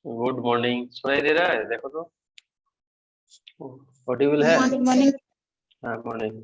Good morning. सुनाई दे रहा है? देखो तो ऑडिबल है। Good morning. हाँ, morning.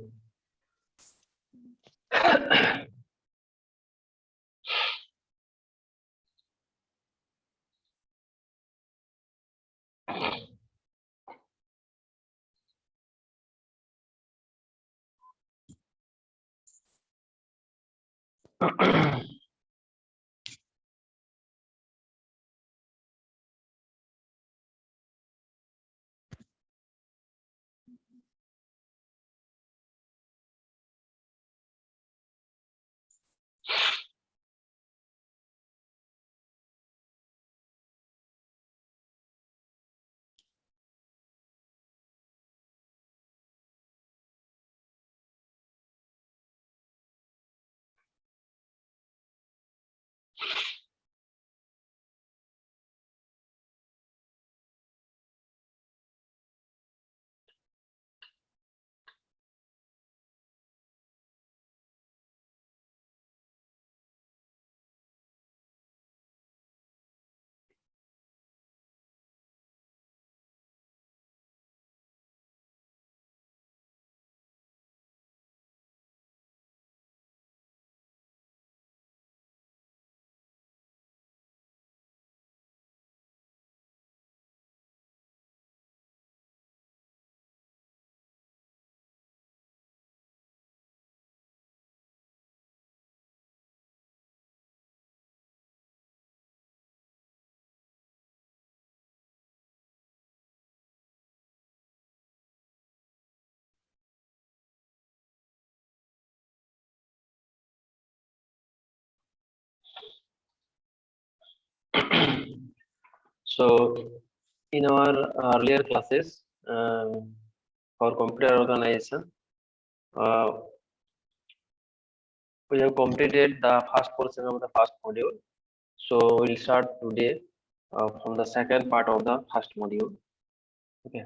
So, in our earlier classes for computer organization, uh, we have completed the first portion of the first module. So, we'll start today from the second part of the first module. Okay.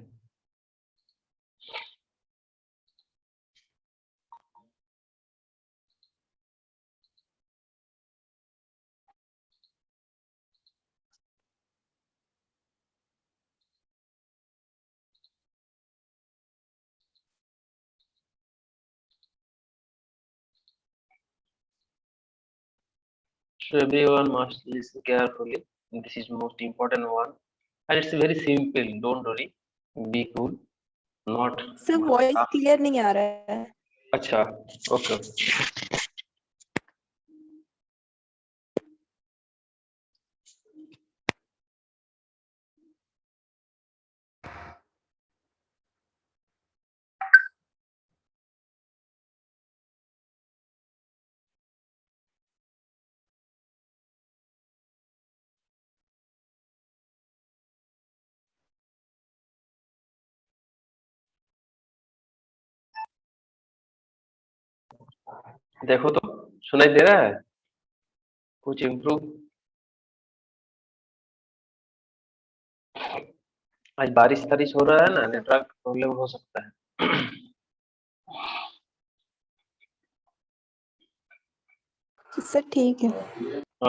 So everyone must listen carefully. This is most important one, and it's very simple. Don't worry. Be cool. Not. Sir voice clear नहीं आ रहा है। अच्छा, okay. देखो तो सुनाई दे रहा है? कुछ इम्प्रूव? आज बारिश तारिश हो रहा है ना, नेटवर्क प्रॉब्लम हो सकता है। सर ठीक है।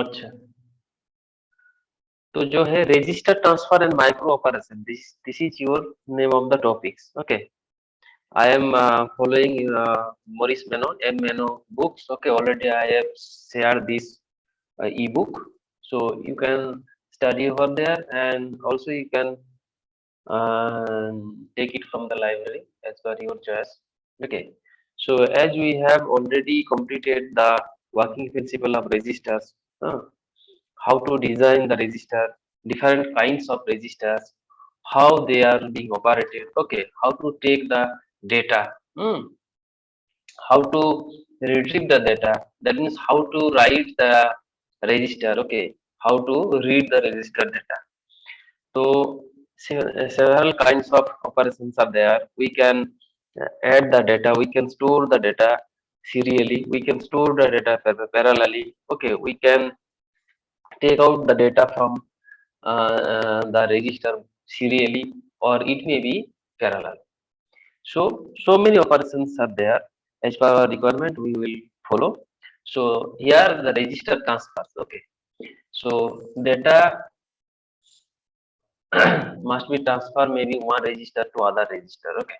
अच्छा, तो जो है register transfer and micro operation, this is your name of the topics. Okay, I am following Maurice Meno, M. Meno books. Okay, already I have shared this ebook, so you can study over there, and also you can take it from the library as per your choice. Okay, so as we have already completed the working principle of registers, how to design the register, different kinds of registers, how they are being operated. Okay, how to take the data, how to retrieve the data. That means how to write the register. Okay, how to read the register data. So several kinds of operations are there. We can add the data, we can store the data serially, we can store the data parallelly. Okay, we can take out the data from the register serially, or it may be parallel. So many operations are there. As per our requirement, we will follow. So here the register transfers. Okay, so data must be transfer maybe one register to other register. Okay.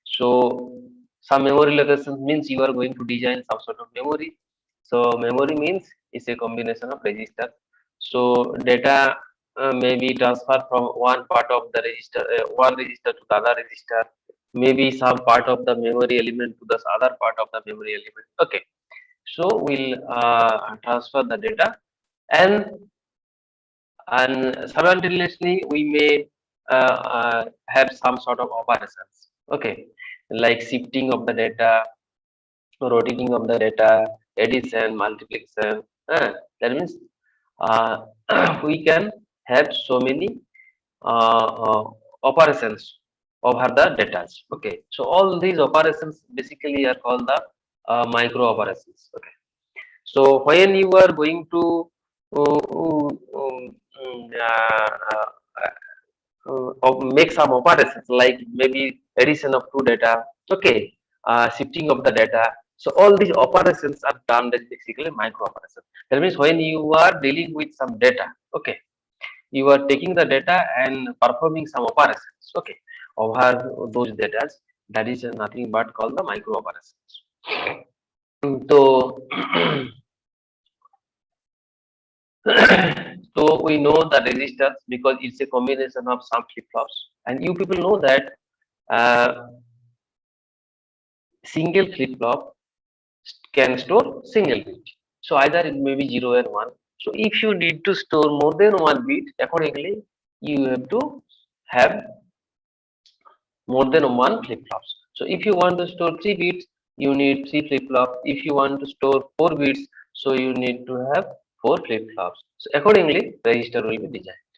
So some memory locations means you are going to design some sort of memory. So memory means it's a combination of register. So data may be transferred from one part of the register, one register to the other register. Maybe some part of the memory element to the other part of the memory element. Okay. So we'll transfer the data, and simultaneously we may have some sort of operations, okay, like shifting of the data, rotating of the data, addition, multiplication. That means uh, we can have so many uh, uh, operations over the data. Okay, so all these operations basically are called the micro operations. Okay, so when you are going to uh, make some operations like maybe addition of two data, okay, shifting of the data. So all these operations are done as basically micro operations. That means when you are dealing with some data, okay, you are taking the data and performing some operations, okay, over those data. That is nothing but called the micro operations. So so we know the registers because it's a combination of some flip-flops, and you people know that uh, single flip-flop can store single bit. So either it may be 0 and 1. So if you need to store more than one bit, accordingly, you have to have more than one flip-flops. So if you want to store 3 bits, you need 3 flip-flops. If you want to store 4 bits, so you need to have 4 flip-flops. So accordingly, register will be designed.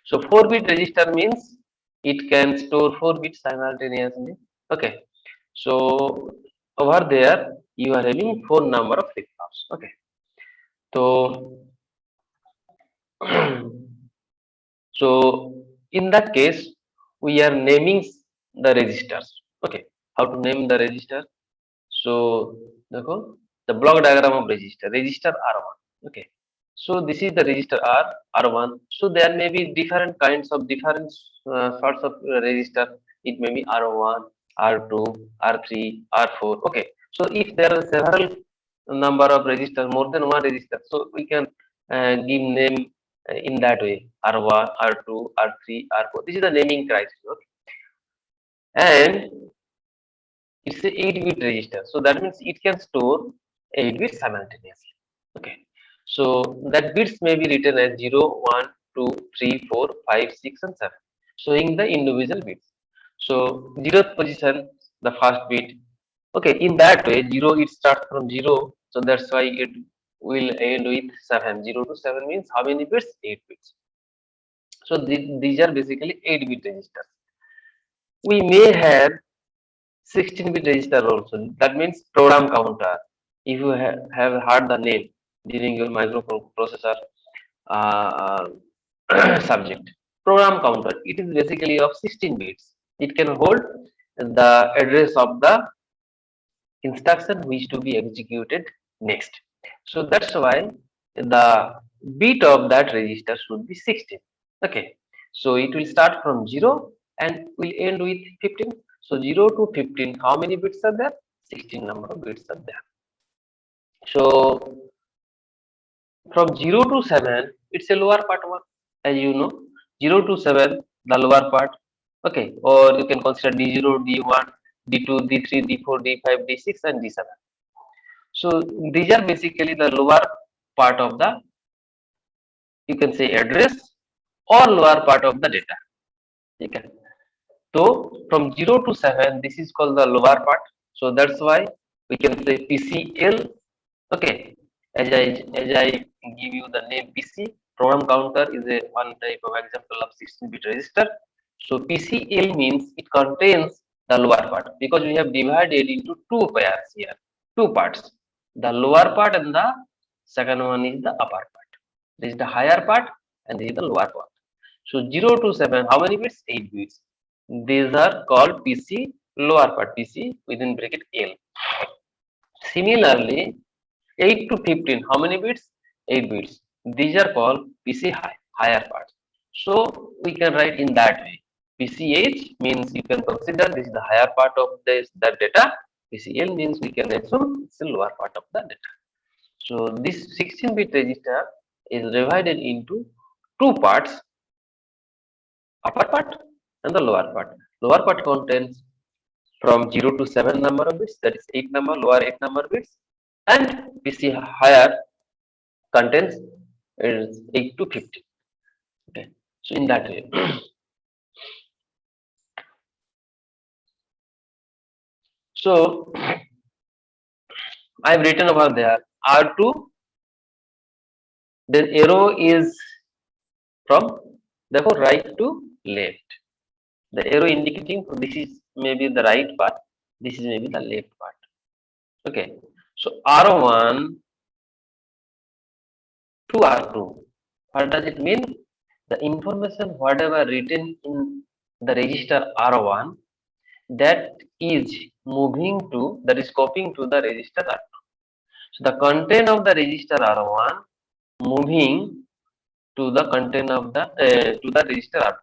So 4-bit register means it can store 4 bits simultaneously. Okay. So over there you are having 4 number of flip-flops. Okay. So so in that case we are naming the registers. Okay. How to name the register? So the block diagram of register. Register R1. Okay. So this is the register R1. So there may be different kinds of different sorts of register. It may be R1, R2, R3, R4. Okay. So if there are several number of register, more than one register, so we can give name in that way. R1, R2, R3, R4. This is the naming criteria. Okay. And it's a 8-bit register. So that means it can store 8 bits simultaneously. Okay. So that bits may be written as 0, 1, 2, 3, 4, 5, 6, and 7, showing the individual bits. So 0th position, the first bit. Okay, in that way, 0 it starts from 0. So that's why it will end with 7. 0 to 7 means how many bits? 8 bits. So these are basically 8-bit registers. We may have 16-bit register also. That means program counter. If you have heard the name during your microprocessor uh, subject, program counter. It is basically of 16 bits. It can hold the address of the instruction which to be executed next. So that's why the bit of that register should be 16. Okay. So it will start from 0 and will end with 15. So 0 to 15, how many bits are there? 16 number of bits are there. So from 0 to 7, it's a lower part one, as you know. 0 to 7, the lower part. Okay. Or you can consider D0, D1, D2, D3, D4, D5, D6, and D7. So these are basically the lower part of the, you can say, address or lower part of the data. Okay. So from 0 to 7, this is called the lower part. So that's why we can say PCL. Okay. As I give you the name PC, program counter is a one type of example of 16-bit register. So PCL means it contains the lower part because we have divided into two pairs here, two parts. The lower part and the second one is the upper part. This is the higher part and this is the lower part. So 0 to 7, how many bits? 8 bits. These are called PC lower part, PC within bracket L. Similarly, 8 to 15, how many bits? 8 bits. These are called PC high, higher parts. So we can write in that way. PCH means you can consider this is the higher part of this that data. PCL means we can assume it's the lower part of the data. So this 16-bit register is divided into two parts, upper part and the lower part. Lower part contains from 0 to 7 number of bits, that is 8 number, lower 8 number bits, and PC higher contains is 8 to 50. Okay, so in that way. So I've written over there R2, then arrow is from therefore right to left. The arrow indicating this is maybe the right part, this is maybe the left part. Okay, so R1 to R2. What does it mean? The information whatever written in the register R1 that is moving to that is copying to the register R2. So the content of the register R1 moving to the content of the to the register R2.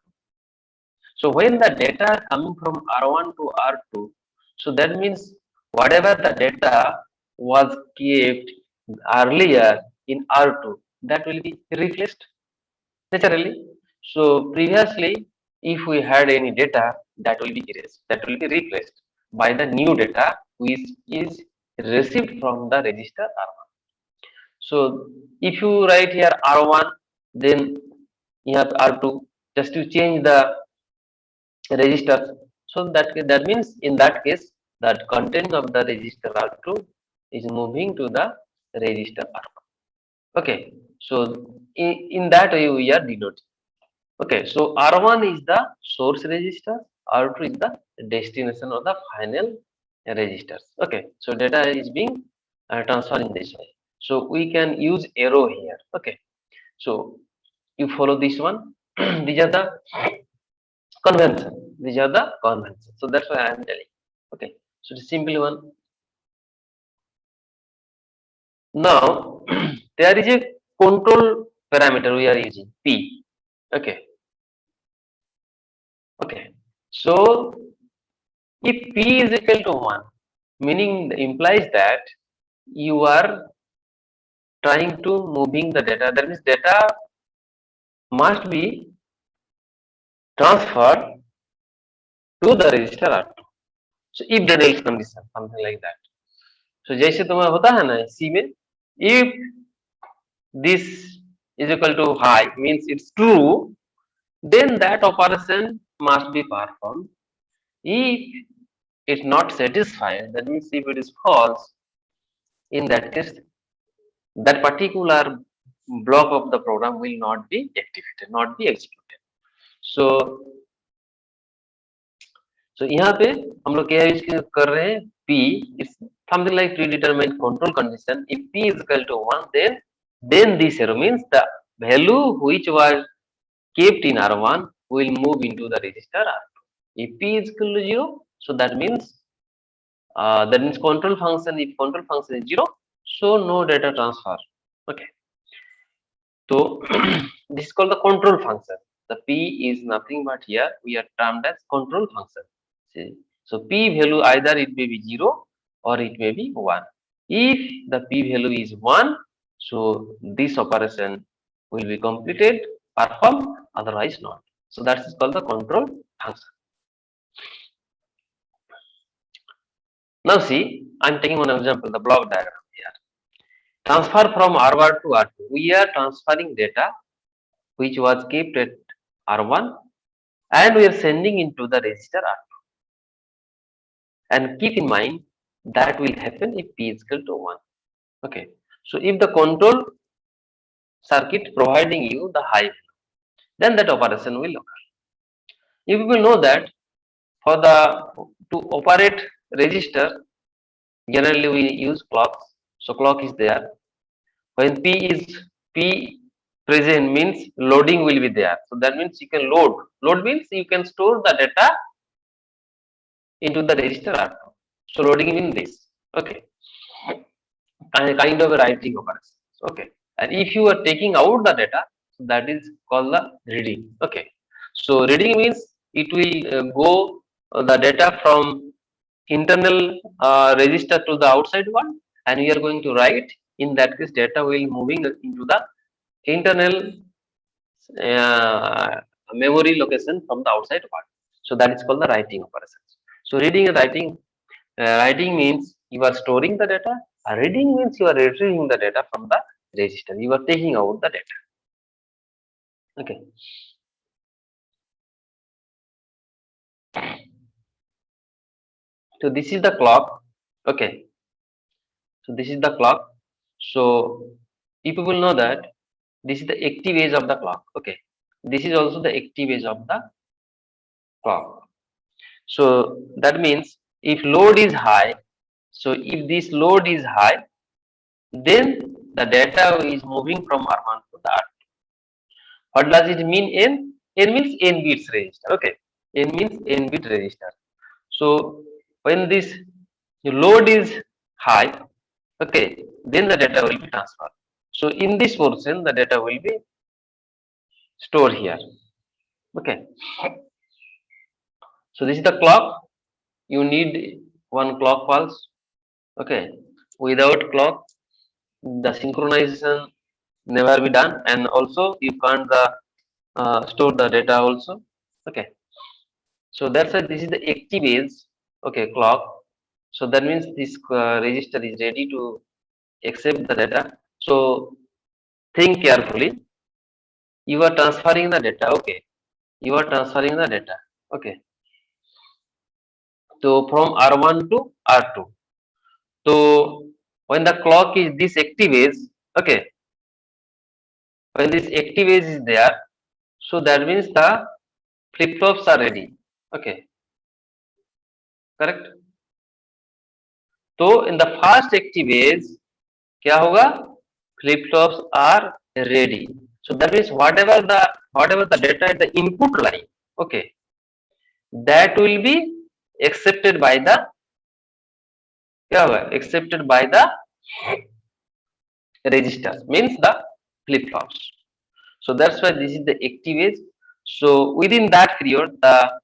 So when the data coming from R1 to R2, so that means whatever the data was kept earlier in R2 that will be replaced naturally. So previously, if we had any data that will be erased, that will be replaced by the new data which is received from the register R1. So if you write here R1, then you have R2 just to change the register. So that means in that case that content of the register R2 is moving to the register R1. Okay, so in that way we are denoting. Okay, so R1 is the source register, R2 is the destination or the final registers. Okay, so data is being transferred in this way. So we can use arrow here. Okay, so you follow this one. These are the convention. These are the conventions. So that's why I am telling. Okay, so the simple one. Now there is a control parameter we are using P. Okay, okay. So if P is equal to 1, meaning implies that you are trying to moving the data. That means data must be transferred to the register R2. So if then else condition, something like that. So जैसे तुम्हें होता है ना C में, if this is equal to high means it's true, then that operation must be performed. If it's not satisfied, that means if it is false, in that case, that particular block of the program will not be activated, not be executed. So यहाँ पे हम लोग क्या use कर रहे हैं P is something like predetermined control condition. If P is equal to 1, then this arrow means the value which was kept in R1 will move into the register R2. If P is equal to 0, so that means control function. If control function is 0, so no data transfer. Okay. So this is called the control function. The P is nothing but here we are termed as control function. See? So P value either it may be 0 or it may be 1. If the P value is 1, so this operation will be completed, performed, otherwise not. So that is called the control function. Now see, I am taking one example, the block diagram here. Transfer from R1 to R2. We are transferring data which was kept at R1 and we are sending into the register R2. And keep in mind that will happen if P is equal to 1. Okay. So if the control circuit providing you the high value, then that operation will occur. If you will know that for the to operate register, generally we use clocks. So clock is there. When P present means loading will be there. So that means you can load. Load means you can store the data into the register R2. So loading means this. Okay. Kind of a writing operation. Okay. And if you are taking out the data, So that is called the reading. Okay. So reading means it will go the data from internal register to the outside one, and we are going to write. In that case, data will moving into the internal uh, memory location from the outside one. So that is called the writing operations. So reading and writing means you are storing the data. Reading means you are retrieving the data from the register. You are taking out the data. Okay. So this is the clock. Okay. So this is the clock. So you people know that this is the active age of the clock. Okay. This is also the active age of the clock. So that means if load is high, so if this load is high, then the data is moving from R1 to the R2. What does it mean? N? N means N bits register. Okay. N means N bit register. So when this load is high, okay, then the data will be transferred. So in this portion, the data will be stored here. Okay. So this is the clock. You need one clock pulse. Okay. Without clock, the synchronization never be done, and also you can't store the data also. Okay. So that's why this is the active age. Okay, clock. So that means this register is ready to accept the data. So think carefully. You are transferring the data. Okay. You are transferring the data. Okay. So from R1 to R2. So when the clock is this active age, okay, when this active age is there, so that means the flip flops are ready. Okay, correct. So in the first active age, क्या होगा? Flip flops are ready. So that means whatever the data at the input line, okay, that will be accepted by the क्या होगा? Accepted by the register, means the flip flops. So that's why this is the active age. So within that period, the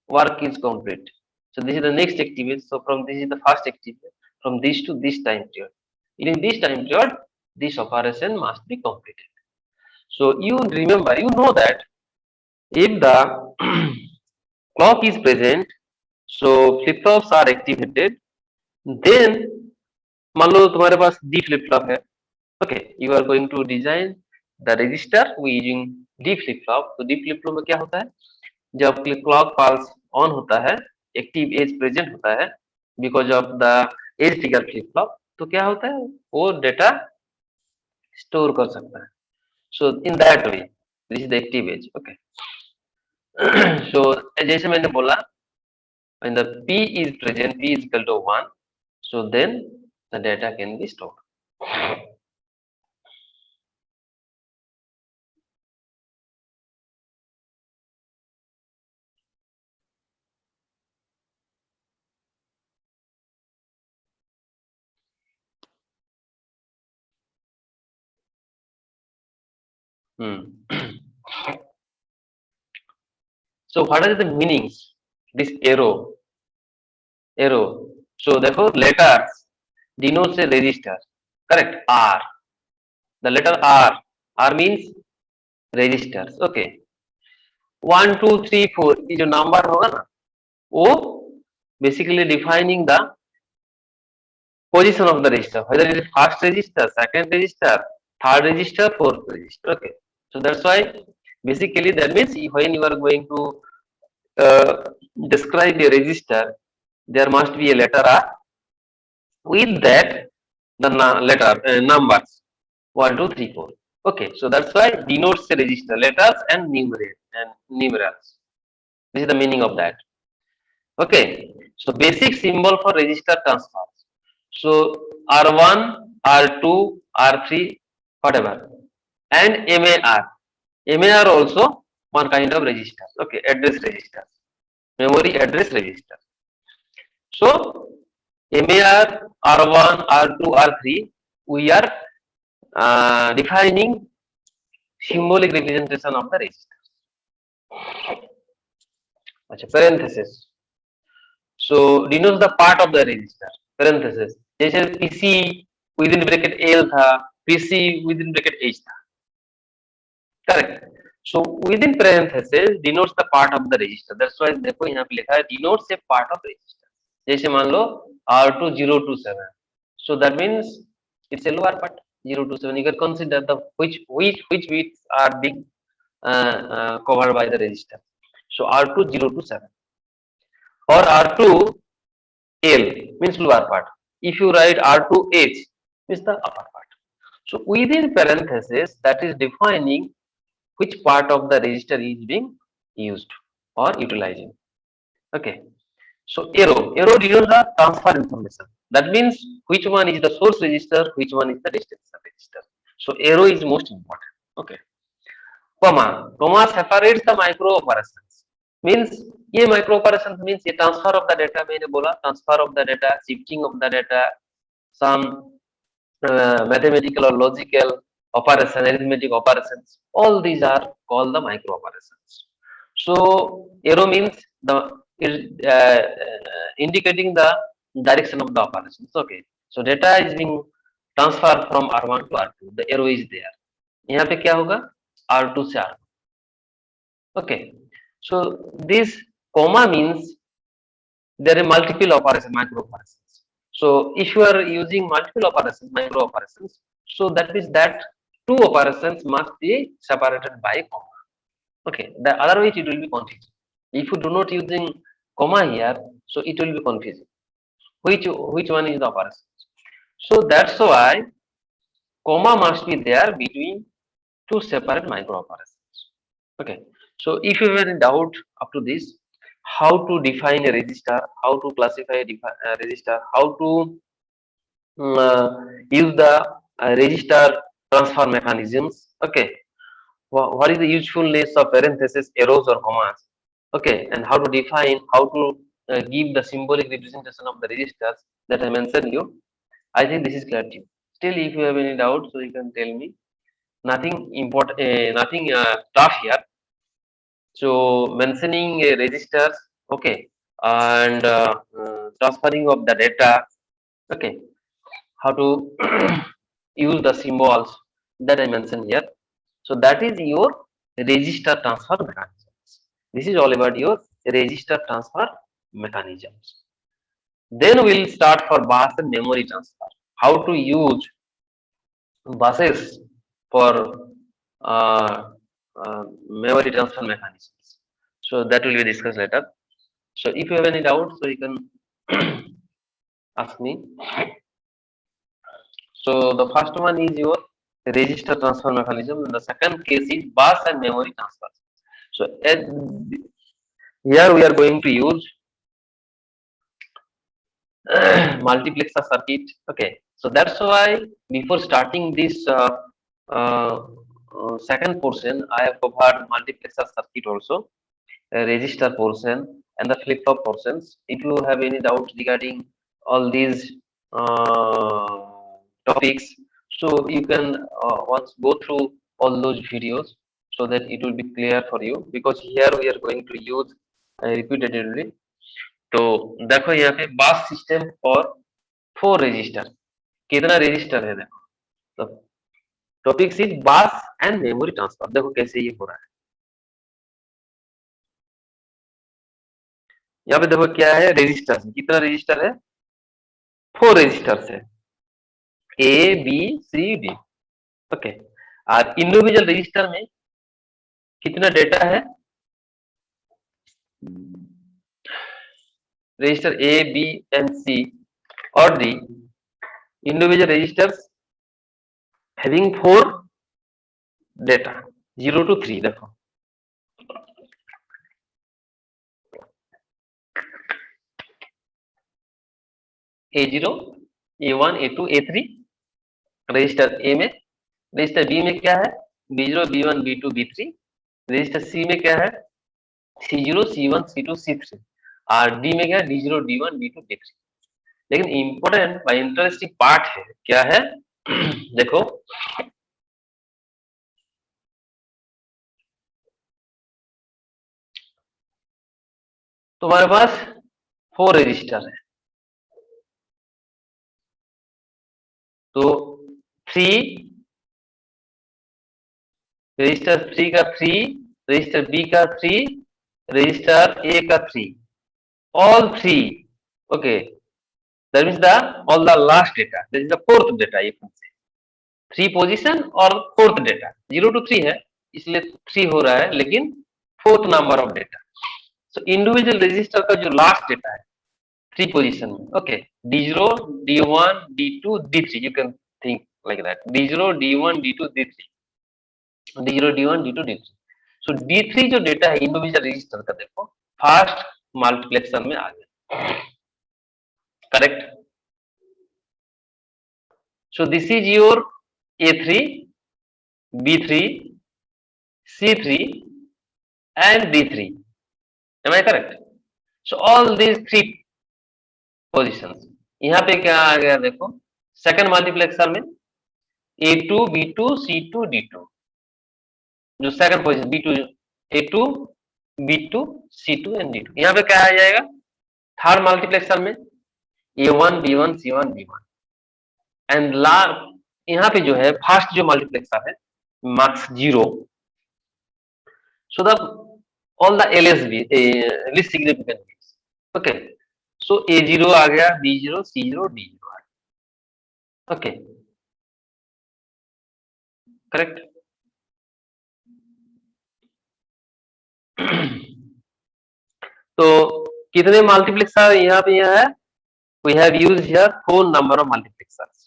work is complete. So this is the next active age. So from this is the first active age. From this to this time period. In this time period, this operation must be completed. So you remember, you know that if the clock is present, so flip flops are activated. Then मान लो तुम्हारे पास D flip flop है. Okay, you are going to design the register using D flip flop. तो D flip flop में क्या होता है? जब clock pulse on होता है, एक्टिव एज प्रेजेंट होता है because of the edge trigger flip flop, तो क्या होता है? वो डेटा स्टोर कर सकता है. So in that way this is the active edge. Okay. So जैसे मैंने बोला, when the p is present, p is equal to 1, so then the data can be stored. So what are the meanings? This arrow. So therefore letters denotes a register. Correct. R. The letter R. R means registers. Okay. 1, 2, 3, 4 ये जो number होगा ना, वो basically defining the position of the register, whether it is first register, second register, third register, fourth register. Okay. So that's why basically that means when you are going to describe a register, there must be a letter R. With that, the letter numbers 1, 2, 3, 4. Okay, so that's why denotes the register letters and numerals. This is the meaning of that. Okay, so basic symbol for register transfers. So R1, R2, R3, whatever, and MAR. MAR also one kind of register. Okay, address register, memory address register. So MAR, R1, R2, R3, we are defining symbolic representation of the register. अच्छा, parenthesis. So denotes the part of the register. Parenthesis. जैसे PC within bracket L था, PC within bracket H था. Correct. So within parenthesis denotes the part of the register. That's why देखो यहाँ पे लिखा है denotes a part of register. जैसे मान लो R2027. So that means it's a lower part 027. You can consider the which bits are being covered by the register. So R2027 or R2L means lower part. If you write R2H means the upper part. So within parenthesis that is defining which part of the register is being used or utilizing. Okay. So arrow denotes the transfer information. That means which one is the source register, which one is the destination register. So arrow is most important. Okay. Comma separates the micro operations. Means ये micro operations means ये transfer of the data मैंने बोला transfer of the data, shifting of the data, some mathematical or logical operation, arithmetic operations. All these are called the micro operations. So arrow means the is indicating the direction of the operations. Okay. So data is being transferred from R1 to R2. The arrow is there. यहाँ पे क्या होगा R2 से R1. Okay. So this comma means there are multiple operations, micro operations. So if you are using multiple operations, micro operations, so that means that two operations must be separated by comma. Okay, the otherwise it will be confusing. If you do not using comma here, so it will be confusing. Which one is the operation? So that's why comma must be there between two separate micro operations. Okay, so if you have any doubt up to this, how to define a register, how to classify a register, how to use the register transfer mechanisms. Okay, what is the usefulness of parentheses, arrows, or commas? Okay, and how to define, how to give the symbolic representation of the registers that I mentioned you. I think this is clear to you. Still, if you have any doubt, so you can tell me. Nothing important, nothing tough here. So mentioning registers, okay, and transferring of the data, okay, how to use the symbols that I mentioned here. So that is your register transfer mechanisms. This is all about your register transfer mechanisms. Then we'll start for bus and memory transfer. How to use buses for uh, memory transfer mechanisms. So that will be discussed later. So if you have any doubts, so you can ask me. So the first one is your register transfer mechanism, and the second case is bus and memory transfer. So here we are going to use multiplexer circuit. Okay, so that's why before starting this second portion, I have covered multiplexer circuit also, register portion, and the flip flop portions. If you have any doubts regarding all these topics, so you can once go through all those videos so that it will be clear for you, because here we are going to use repeatedly. तो देखो यहाँ पे बस system और 4 register, कितना register है देखो. तो टॉपिक इज बस एंड मेमोरी ट्रांसफर. देखो कैसे ये हो रहा है. यहाँ पे देखो क्या है, रजिस्टर. कितना रजिस्टर है? 4 रजिस्टर है, A B C D. Okay, और इंडिविजुअल रजिस्टर में कितना डेटा है? Register A B and C और D, individual registers having 4 data 0 to 3. देखो A0, A1, A2, A3 register ए में. रजिस्टर बी में क्या है? B0, B1, B2, B3. Register सी में क्या है? C0, C1, C2, C3. और डी में क्या है? D0, D1, D2, D3. लेकिन इंपॉर्टेंट व इंटरेस्टिंग पार्ट है, क्या है? देखो तो हमारे पास 4 रजिस्टर है, तो 3 रजिस्टर 3 का 3, रजिस्टर बी का 3, रजिस्टर ए का 3, all 3, okay, that means the all the last data, that is the fourth data, you can say 3 position और fourth data 0 to 3 है, इसलिए 3 हो रहा है, लेकिन fourth number of data. So individual register का जो last data है 3 position में, okay, D0, D1, D2, D3, you can think like that, D0, D1, D2, D3, D0, D1, D2, D3. So D3 जो डेटा है individual register का, देखो first multiplexer में आ गया, correct. So this is your A3, B3, C3 and D3. Am I correct? So all these 3 positions. यहाँ पे क्या आ गया देखो, सेकंड मल्टीप्लेक्सर में A2, B2, C2, D2, जो second position B2, A2, B2, C2 and D2. यहाँ पे क्या आ जाएगा, थर्ड मल्टीप्लेक्सर में A1, B1, C1, B1 and last यहाँ पे जो है फर्स्ट जो मल्टीप्लेक्सर है marks 0. So the all the LSB least significant bits, okay. So A0 आ गया, B0, C0, D0 आ गया, ओके, करेक्ट. तो कितने मल्टीप्लेक्सर यहाँ पे है, we have used here 4 number of multiplexers,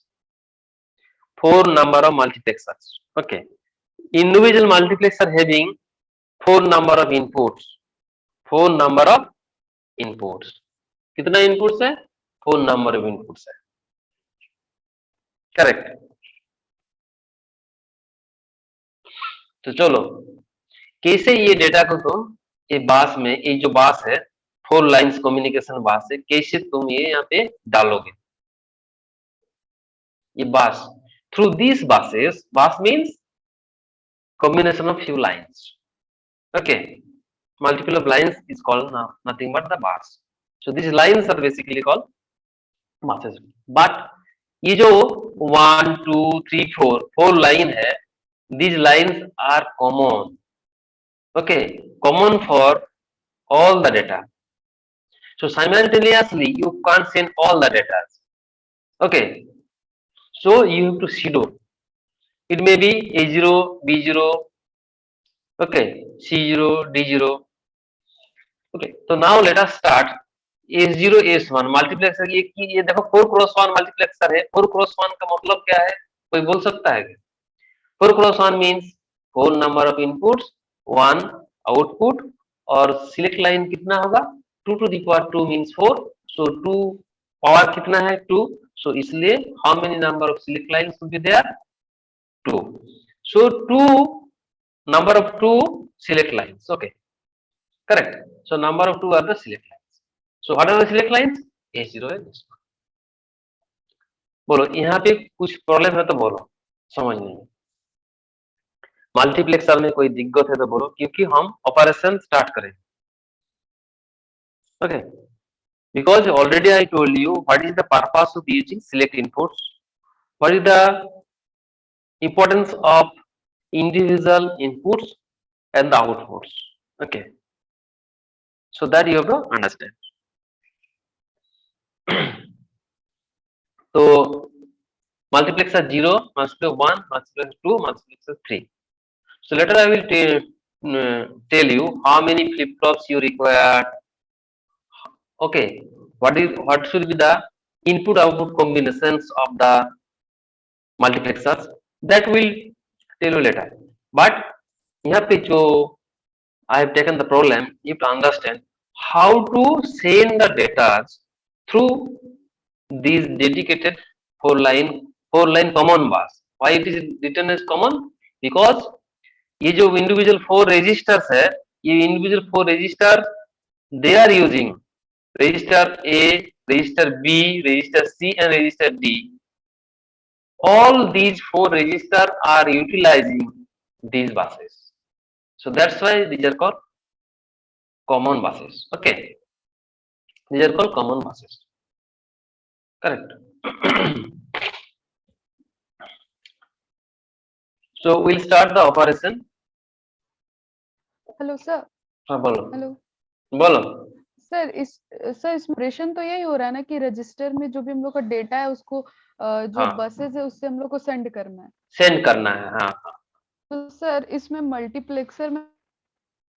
4 number of multiplexers, okay. Individual multiplexer having 4 number of inputs, 4 number of inputs. कितना inputs है, 4 number of inputs है, करेक्ट. तो चलो कैसे ये डेटा को तुम ये बास में, ये जो बास है 4 लाइन्स कम्युनिकेशन बास है, कैसे तुम ये यहाँ पे डालोगे ये बास. थ्रू दिस बासेस, बास means combination of few lines, okay, multiple of lines is called nothing but the bars. So these lines are basically called buses. But ये जो 1 2 3 4 लाइन है, these lines are common, okay, common for all the data. So simultaneously you can't send all the data, okay. So you have to schedule. It may be A0, B0, okay, C0, D0, okay. So now let us start S0, S1 multiplexer. ये देखो 4x1 multiplexer है. 4x1 का मतलब क्या है, कोई बोल सकता है क्या? 4x1 means 4 number of inputs, 1 output, और सिलेक्ट लाइन कितना होगा, 2 to the power 2 means 4. So 2 power कितना है, 2. सो इसलिए how many number of select lines will be there, 2. So 2 number of 2 select lines, okay, correct. So number of 2 are the select lines. So what are the select lines, A0 and S1. बोलो यहाँ पे कुछ problem है तो बोलो, समझने में multiplexer में कोई दिक्कत है तो बोलो, क्योंकि हम ऑपरेशन स्टार्ट करें, okay. Because already I told you what is the purpose of using select inputs, what is the importance of individual inputs and the outputs, okay. So that you have to understand. So multiplexer 0, multiplexer 1, multiplexer 2, multiplexer 3. So later I will tell you how many flip flops you require, okay. What should be the input output combinations of the multiplexers, that will tell you later. But यहाँ पे जो I have taken the problem, you have to understand how to send the data through these dedicated 4 line common bus. Why it is written as common? Because ये जो individual 4 registers है, ये individual 4 register they are using register A, register B, register C and register D. All these 4 registers are utilizing these buses. So that's why these are called common buses, okay. These are called common buses. Correct. So we'll start the operation. Hello sir. हाँ बोलो hello बोलो। Sir. इस operation तो यही हो रहा है ना कि रजिस्टर में जो भी हम लोग का डेटा है उसको जो हाँ बसेस है उससे हम लोग को सेंड करना है। सेंड करना है। हाँ हाँ तो सर इसमें मल्टीप्लेक्सर में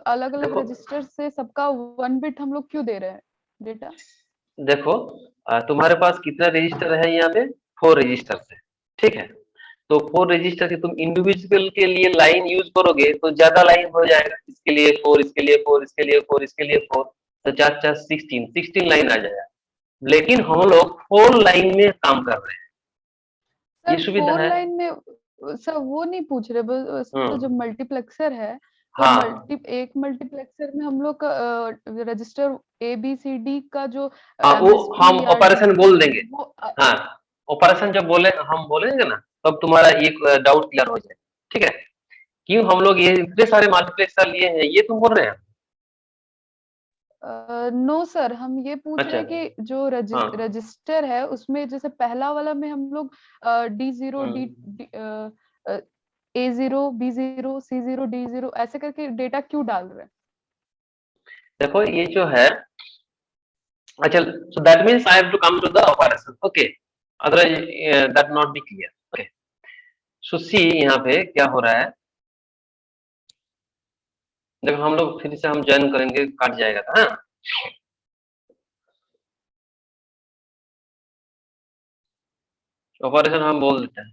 अलग अलग देखो रजिस्टर से सबका 1 बिट हम लोग क्यों दे रहे हैं डेटा? देखो तुम्हारे पास कितना रजिस्टर है यहाँ पे? 4 रजिस्टर है। ठीक है। तो 4 रजिस्टर से तुम इंडिविजुअल के लिए लाइन यूज करोगे तो ज्यादा लाइन हो जाएगा। इसके लिए 4, इसके लिए 4, इसके लिए 4, इसके लिए 4, तो 4 4 16 लाइन आ जाएगा। लेकिन हम लोग 4 लाइन में काम कर रहे हैं। ये सर सुविधा 4 है। लाइन में सर वो नहीं पूछ रहे बस जो हम्म। मल्टीप्लेक्सर है तो हाँ एक मल्टीप्लेक्सर में हम लोग का register A B C D का जो हाँ वो एमएसपी हम या ऑपरेशन बोल डीसी देंगे। वो हाँ ऑपरेशन जब बोले हम बोलेंगे ना तब तुम्हारा एक डाउट क्लियर हो जाए। ठीक है। क्यों हम लोग ये इतने सारे मल्टीप्लेक्सर लिए हैं ये तुम बोल रहे हैं? नो सर हम ये पूछ रहे अच्छा। हैं कि जो हाँ। रजिस्टर है उसमें जैसे पहला वाला में हम लोग D0 D A0 B0 C0 D0 ऐसे करके डेटा क्यों डाल रहे हैं? देखो ये जो है अच्छा so that means I have to come to the operation. Okay. Otherwise that not be clear. Okay. So see यहाँ पे क्या हो रहा है। देखो हम लोग फिर से हम ज्वाइन करेंगे काट जाएगा था। हाँ ऑपरेशन हम बोल देते हैं।